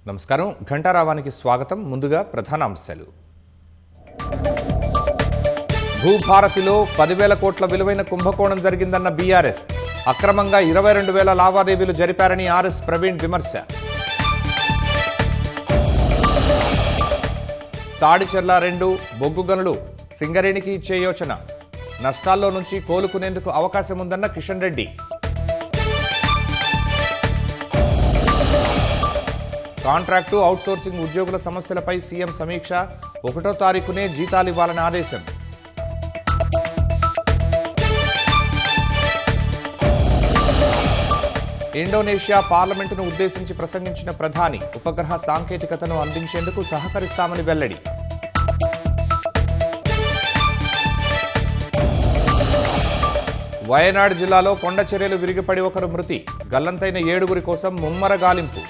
నమస్కారం ఘంటారావానికి స్వాగతం. ముందుగా ప్రధాన అంశాలు. భూభారతిలో 10,000 కోట్ల విలువైన కుంభకోణం జరిగిందన్న బీఆర్ఎస్. అక్రమంగా 22,000 లావాదేవీలు జరిపారని ఆర్ఎస్ ప్రవీణ్ విమర్శ. తాడిచెర్ల 2 బొగ్గు గనులు సింగరేణికి ఇచ్చే యోచన. నష్టాల్లో నుంచి కోలుకునేందుకు అవకాశం ఉందన్న కిషన్ రెడ్డి. కాంట్రాక్టు అవుట్సోర్సింగ్ ఉద్యోగుల సమస్యలపై సీఎం సమీక్ష. 1వ తారీఖునే జీతాలివ్వాలని ఆదేశం. ఇండోనేషియా పార్లమెంటును ఉద్దేశించి ప్రసంగించిన ప్రధాని ఉపగ్రహ సాంకేతికతను అందించేందుకు సహకరిస్తామని వెల్లడి. వయనాడ్ జిల్లాలో కొండ చర్యలు విరిగిపడి ఒకరు మృతి. గల్లంతైన 7 కోసం ముమ్మర గాలింపు.